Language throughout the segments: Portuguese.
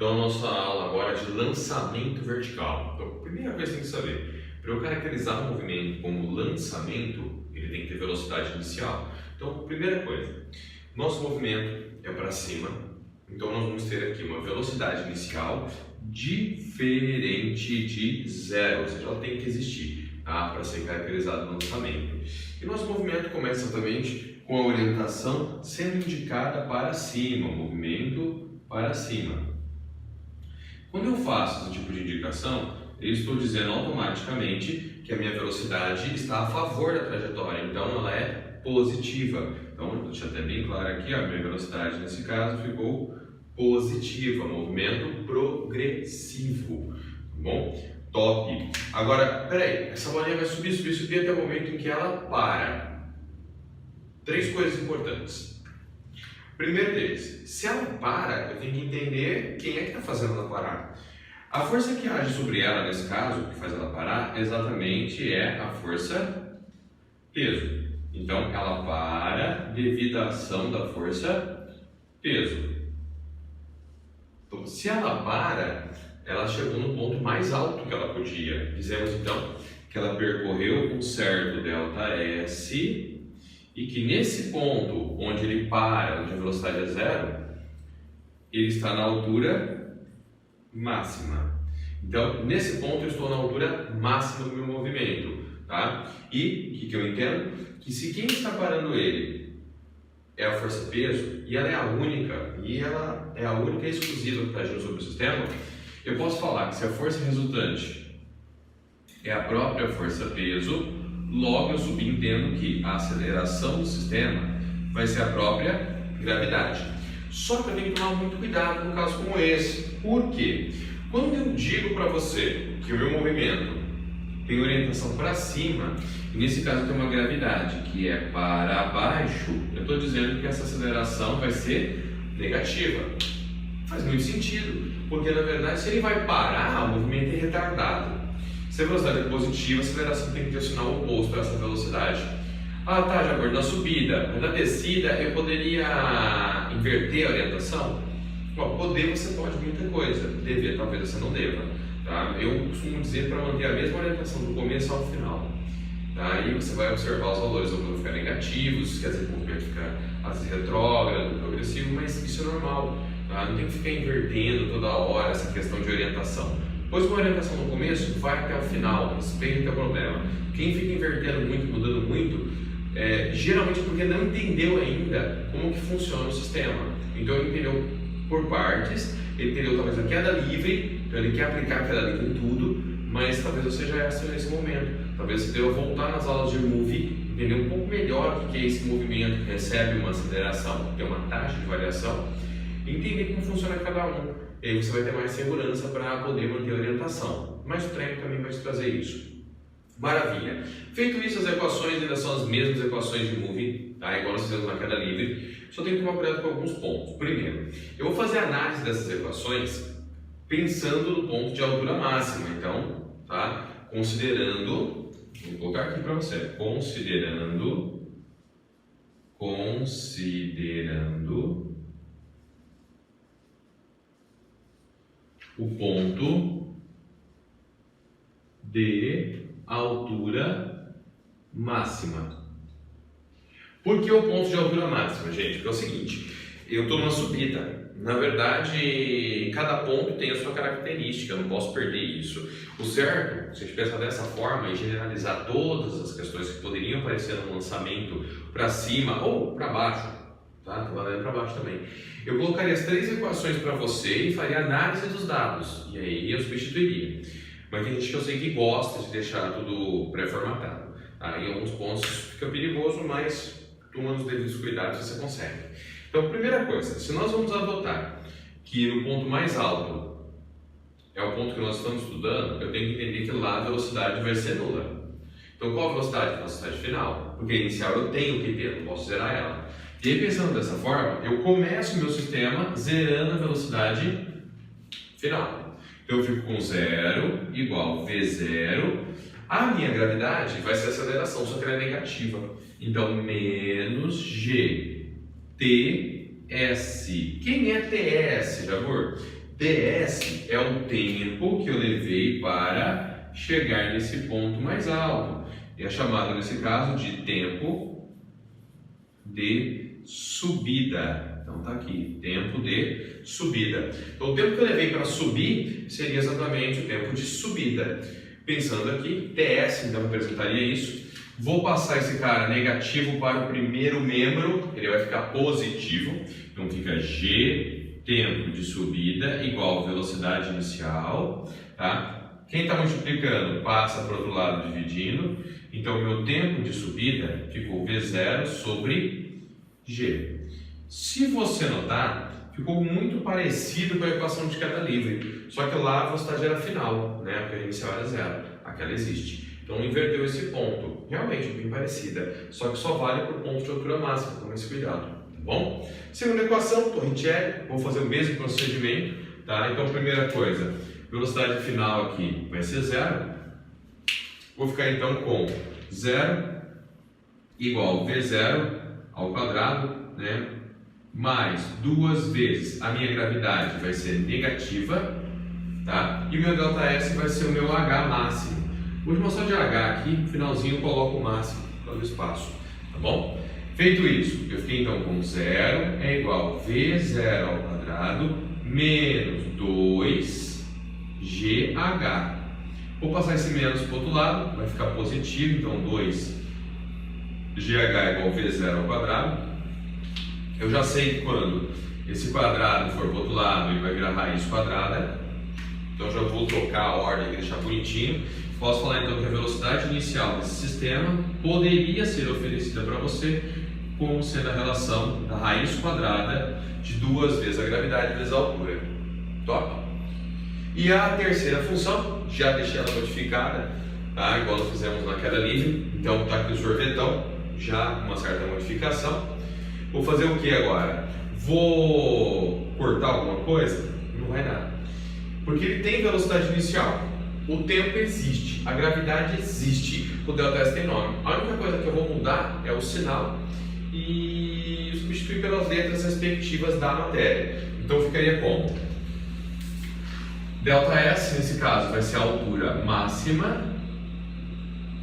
Então a nossa aula agora é de lançamento vertical. Então, a primeira coisa que você tem que saber, para eu caracterizar o movimento como lançamento, ele tem que ter velocidade inicial. Então, primeira coisa, nosso movimento é para cima, então nós vamos ter aqui uma velocidade inicial diferente de zero, ou seja, ela tem que existir, tá? Para ser caracterizado no lançamento. E nosso movimento começa exatamente com a orientação sendo indicada para cima, o movimento para cima. Quando eu faço esse tipo de indicação, eu estou dizendo automaticamente que a minha velocidade está a favor da trajetória, então ela é positiva. Então, vou deixar até bem claro aqui, a minha velocidade nesse caso ficou positiva, movimento progressivo, tá bom? Top! Agora, peraí, essa bolinha vai subir, subir, subir até o momento em que ela para. Três coisas importantes. Primeiro deles, se ela para, eu tenho que entender quem é que está fazendo ela parar. A força que age sobre ela, nesse caso, que faz ela parar, exatamente é a força peso. Então, ela para devido à ação da força peso. Então, se ela para, ela chegou no ponto mais alto que ela podia. Dizemos, então, que ela percorreu um certo ΔS e que nesse ponto onde ele para, onde a velocidade é zero, ele está na altura máxima. Então, nesse ponto eu estou na altura máxima do meu movimento, tá? E o que eu entendo? Que se quem está parando ele é a força peso, e ela é a única e exclusiva que está agindo sobre o sistema, eu posso falar que se a força resultante é a própria força peso, logo eu subentendo que a aceleração do sistema vai ser a própria gravidade. Só que eu tenho que tomar muito cuidado num caso como esse. Por quê? Quando eu digo para você que o meu movimento tem orientação para cima, e nesse caso tem uma gravidade que é para baixo, eu estou dizendo que essa aceleração vai ser negativa. Faz muito sentido, porque na verdade se ele vai parar, o movimento é retardado. Se a velocidade é positiva, a aceleração tem que ter o sinal oposto para essa velocidade. Ah, tá, Jagor, na subida, mas na descida eu poderia inverter a orientação? Bom, poder você pode muita coisa, dever talvez você não deva. Tá? Eu costumo dizer para manter a mesma orientação do começo ao final. Tá? Aí você vai observar os valores vão ficar negativos, quer dizer que o movimento fica às vezes retrógrado, progressivo, mas isso é normal. Tá? Não tem que ficar invertendo toda hora essa questão de orientação. Pois uma orientação no começo vai até o final, respeita o problema. Quem fica invertendo muito, mudando muito, geralmente é porque não entendeu ainda como que funciona o sistema. Então ele entendeu por partes, ele entendeu talvez a queda livre, então ele quer aplicar a queda livre em tudo, mas talvez você já é nesse momento. Talvez você deva voltar nas aulas de Move, entender um pouco melhor o que é esse movimento que recebe uma aceleração, tem uma taxa de variação, entender como funciona cada um. E aí você vai ter mais segurança para poder manter a orientação. Mas o treino também vai te trazer isso. Maravilha! Feito isso, as equações ainda são as mesmas equações de Move, tá? Igual nós fizemos na queda livre. Só tem que tomar cuidado com alguns pontos. Primeiro, eu vou fazer a análise dessas equações pensando no ponto de altura máxima. Então, tá? Considerando, vou colocar aqui para você, considerando o ponto de altura máxima. Por que o ponto de altura máxima, gente? Porque é o seguinte, eu estou numa subida. Na verdade, cada ponto tem a sua característica, eu não posso perder isso. O certo, se a gente pensar dessa forma e generalizar todas as questões que poderiam aparecer no lançamento para cima ou para baixo, tá? Tô valendo para baixo também. Eu colocaria as três equações para você e faria análise dos dados. E aí eu substituiria. Mas tem gente que eu sei que gosta de deixar tudo pré-formatado. Tá? Em alguns pontos fica perigoso, mas tomando os devidos cuidados você consegue. Então, primeira coisa, se nós vamos adotar que no ponto mais alto é o ponto que nós estamos estudando, eu tenho que entender que lá a velocidade vai ser nula. Então, qual a velocidade? A velocidade final. Porque inicial eu tenho que ter, não posso zerar ela. E aí, pensando dessa forma, eu começo o meu sistema zerando a velocidade final. Então, eu fico com 0 igual V0. A minha gravidade vai ser a aceleração, só que ela é negativa. Então, menos G. TS. Quem é TS, Jagor? ds é o tempo que eu levei para chegar nesse ponto mais alto. E é chamado, nesse caso, de tempo de subida. Então tá aqui, tempo de subida. Então o tempo que eu levei para subir seria exatamente o tempo de subida. Pensando aqui, ts, então representaria isso. Vou passar esse cara negativo para o primeiro membro, ele vai ficar positivo. Então fica g tempo de subida igual velocidade inicial, tá? Quem está multiplicando passa para o outro lado dividindo. Então meu tempo de subida ficou v0 sobre g. Se você notar, ficou muito parecido com a equação de queda livre, só que lá a velocidade era final, né? Porque a inicial era zero, aquela existe. Então inverteu esse ponto, realmente bem parecida, só que só vale para o ponto de altura máxima, tome esse cuidado, tá bom? Segunda equação, Torricelli, vou fazer o mesmo procedimento, tá? Então primeira coisa, velocidade final aqui vai ser zero, vou ficar então com zero igual v0 ao quadrado, né? Mais duas vezes a minha gravidade vai ser negativa, tá? E o meu ΔS vai ser o meu H máximo. Vou chamar só de H aqui, no finalzinho eu coloco o máximo para o espaço, tá bom? Feito isso, eu fiquei então com zero é igual a V0 ao quadrado menos 2GH. Vou passar esse menos para o outro lado, vai ficar positivo, então 2GH é igual a V0 ao quadrado. Eu já sei que quando esse quadrado for para o outro lado, ele vai virar raiz quadrada. Então já vou trocar a ordem e deixar bonitinho. Posso falar então que a velocidade inicial desse sistema poderia ser oferecida para você como sendo a relação da raiz quadrada de duas vezes a gravidade vezes a altura. Top! E a terceira função, já deixei ela modificada, tá? Igual nós fizemos na queda livre. Então está aqui o sorvetão, já com uma certa modificação. Vou fazer o que agora? Vou cortar alguma coisa? Não vai nada. Porque ele tem velocidade inicial. O tempo existe, a gravidade existe, o ΔS tem nome. A única coisa que eu vou mudar é o sinal e substituir pelas letras respectivas da matéria. Então ficaria como? ΔS, nesse caso, vai ser a altura máxima,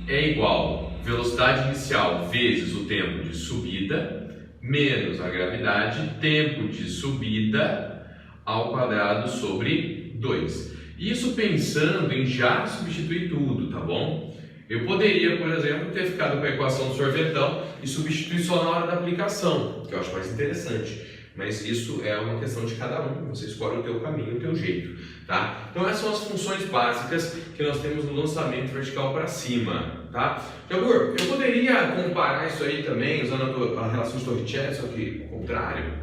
é igual a velocidade inicial vezes o tempo de subida, menos a gravidade, tempo de subida ao quadrado sobre 2. Isso pensando em já substituir tudo, tá bom? Eu poderia, por exemplo, ter ficado com a equação do sorvetão e substituir só na hora da aplicação, que eu acho mais interessante. Mas isso é uma questão de cada um, você escolhe o teu caminho, o teu jeito, tá? Então essas são as funções básicas que nós temos no lançamento vertical para cima, tá? Jabur, eu poderia comparar isso aí também, usando a relação de Torricelli, só que ao contrário?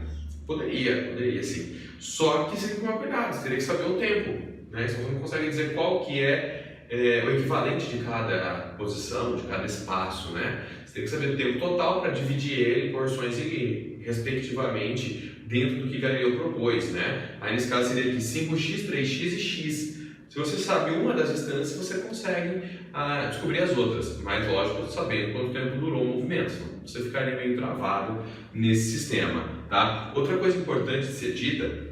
Poderia sim. Só que você tem que tomar cuidado, você teria que saber o tempo. Né? Você não consegue dizer qual que é o equivalente de cada posição, de cada espaço, né? Você tem que saber o tempo total para dividir ele em porções respectivamente dentro do que Galileu propôs, né? Aí nesse caso seria aqui 5x, 3x e x. Se você sabe uma das distâncias, você consegue descobrir as outras, mas lógico, sabendo quanto tempo durou o movimento, senão você ficaria meio travado nesse sistema, tá? Outra coisa importante de ser dita,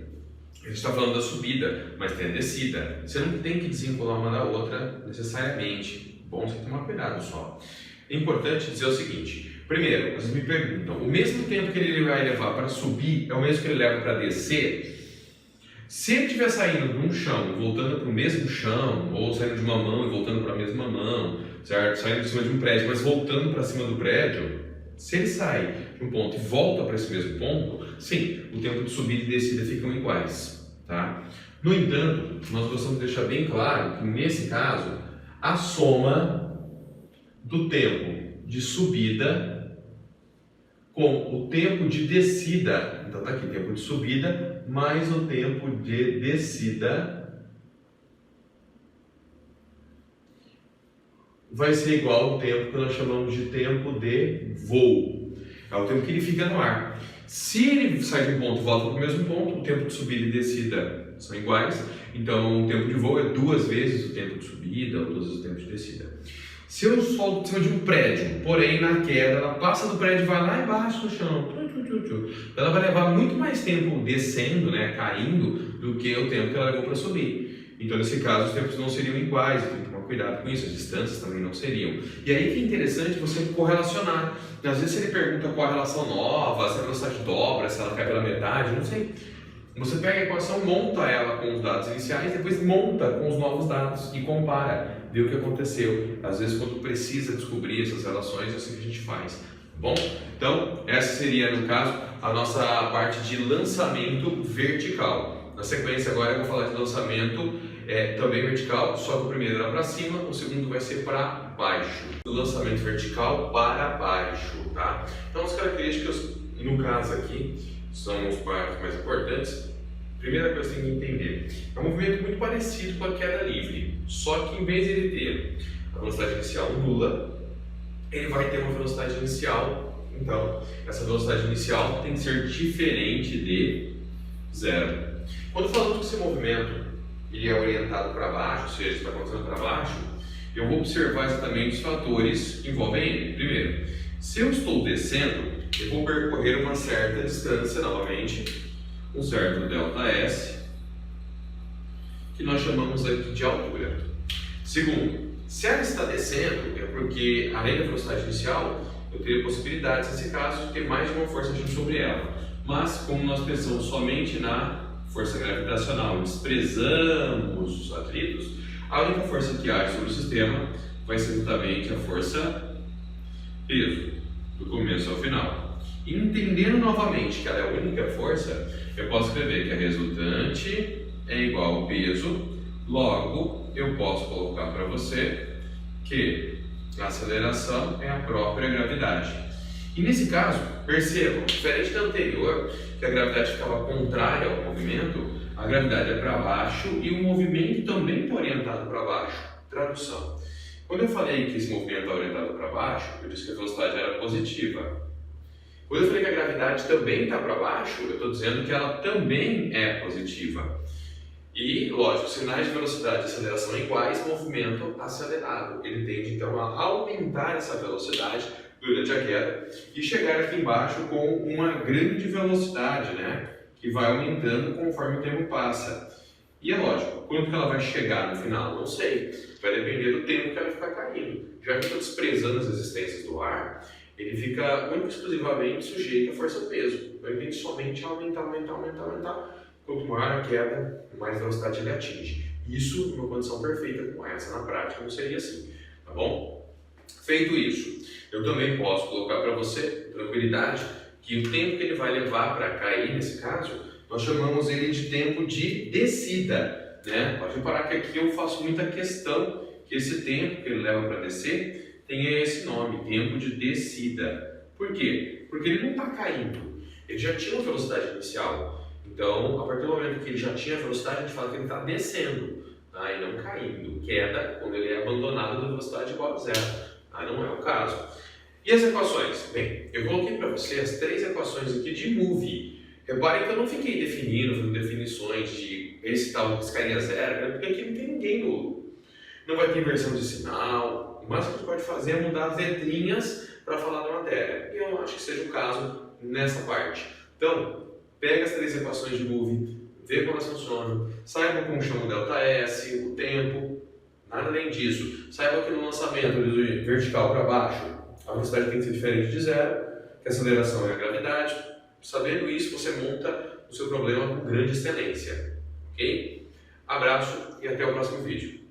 a gente está falando da subida, mas tem a descida. Você não tem que desvincular uma da outra necessariamente. Bom, você tem que tomar cuidado só. É importante dizer o seguinte. Primeiro, vocês me perguntam, o mesmo tempo que ele vai levar para subir é o mesmo que ele leva para descer? Se ele estiver saindo de um chão e voltando para o mesmo chão, ou saindo de uma mão e voltando para a mesma mão, certo? Saindo de cima de um prédio, mas voltando para cima do prédio, se ele sai de um ponto e volta para esse mesmo ponto, sim, o tempo de subida e descida ficam iguais, tá? No entanto, nós gostamos de deixar bem claro que nesse caso, a soma do tempo de subida com o tempo de descida, então tá aqui, tempo de subida mais o tempo de descida, vai ser igual ao tempo que nós chamamos de tempo de voo. É o tempo que ele fica no ar. Se ele sai de um ponto e volta para o mesmo ponto, o tempo de subida e descida são iguais. Então, o tempo de voo é duas vezes o tempo de subida ou duas vezes o tempo de descida. Se eu solto de cima de um prédio, porém na queda ela passa do prédio e vai lá embaixo no chão, ela vai levar muito mais tempo descendo, né, caindo, do que o tempo que ela levou para subir. Então, nesse caso, os tempos não seriam iguais, tem que tomar cuidado com isso, as distâncias também não seriam. E aí que é interessante você correlacionar. Às vezes ele pergunta qual a relação nova, se a velocidade dobra, se ela cai pela metade, não sei. Você pega a equação, monta ela com os dados iniciais, depois monta com os novos dados e compara, vê o que aconteceu. Às vezes, quando precisa descobrir essas relações, é assim que a gente faz. Tá bom? Então, essa seria, no caso, a nossa parte de lançamento vertical. Na sequência, agora eu vou falar de lançamento também vertical, só que o primeiro era para cima, o segundo vai ser para baixo. O lançamento vertical para baixo, tá? Então, as características, no caso aqui, são os partes mais importantes. Primeira coisa que você tem que entender, é um movimento muito parecido com a queda livre, só que em vez de ele ter a velocidade inicial nula, ele vai ter uma velocidade inicial, então essa velocidade inicial tem que ser diferente de zero. Quando falamos que esse movimento ele é orientado para baixo, ou seja, está acontecendo para baixo, eu vou observar exatamente os fatores que envolvem ele. Primeiro, se eu estou descendo, eu vou percorrer uma certa distância novamente, um certo ΔS, que nós chamamos aqui de altura. Segundo, se ela está descendo, é porque além da velocidade inicial, eu teria possibilidades, nesse caso, de ter mais de uma força agindo sobre ela. Mas, como nós pensamos somente na força gravitacional, desprezamos os atritos, a única força que age sobre o sistema vai ser justamente a força peso, do começo ao final. E entendendo novamente que ela é a única força, eu posso escrever que a resultante é igual ao peso, logo eu posso colocar para você que a aceleração é a própria gravidade. E nesse caso, percebam, diferente da anterior, que a gravidade ficava contrária ao movimento, a gravidade é para baixo e o movimento também está orientado para baixo. Tradução. Quando eu falei que esse movimento está orientado para baixo, eu disse que a velocidade era positiva. Quando eu falei que a gravidade também está para baixo, eu estou dizendo que ela também é positiva. E, lógico, sinais de velocidade e aceleração iguais, movimento acelerado. Ele tende, então, a aumentar essa velocidade durante a queda e chegar aqui embaixo com uma grande velocidade, né? Que vai aumentando conforme o tempo passa. E é lógico, quanto que ela vai chegar no final? Não sei. Vai depender do tempo que ela ficar caindo. Já que eu estou desprezando as resistências do ar, ele fica único e exclusivamente sujeito à força-peso. Então ele tem somente aumentar. Quanto maior a queda, mais velocidade ele atinge. Isso numa condição perfeita como essa. Na prática não seria assim, tá bom? Feito isso, eu também posso colocar para você, tranquilidade, que o tempo que ele vai levar para cair, nesse caso, nós chamamos ele de tempo de descida, né? Pode reparar que aqui eu faço muita questão que esse tempo que ele leva para descer tenha esse nome, tempo de descida. Por quê? Porque ele não está caindo, ele já tinha uma velocidade inicial. Então, a partir do momento que ele já tinha velocidade, a gente fala que ele está descendo, tá? E não caindo. Queda quando ele é abandonado da velocidade igual a zero. Tá? Não é o caso. E as equações? Bem, eu coloquei para você as 3 equações aqui de move. Reparem que eu não fiquei definindo, fazendo definições de esse tal que cairia zero, porque aqui não tem ninguém novo. Não vai ter inversão de sinal. O máximo que você pode fazer é mudar as letrinhas para falar da matéria. E eu acho que seja o caso nessa parte. Então, pega as 3 equações de move, vê como elas funcionam, saiba como chama o ΔS, o tempo, nada além disso. Saiba que no lançamento de vertical para baixo, a velocidade tem que ser diferente de zero, que a aceleração é a gravidade. Sabendo isso, você monta o seu problema com grande excelência. Ok? Abraço e até o próximo vídeo.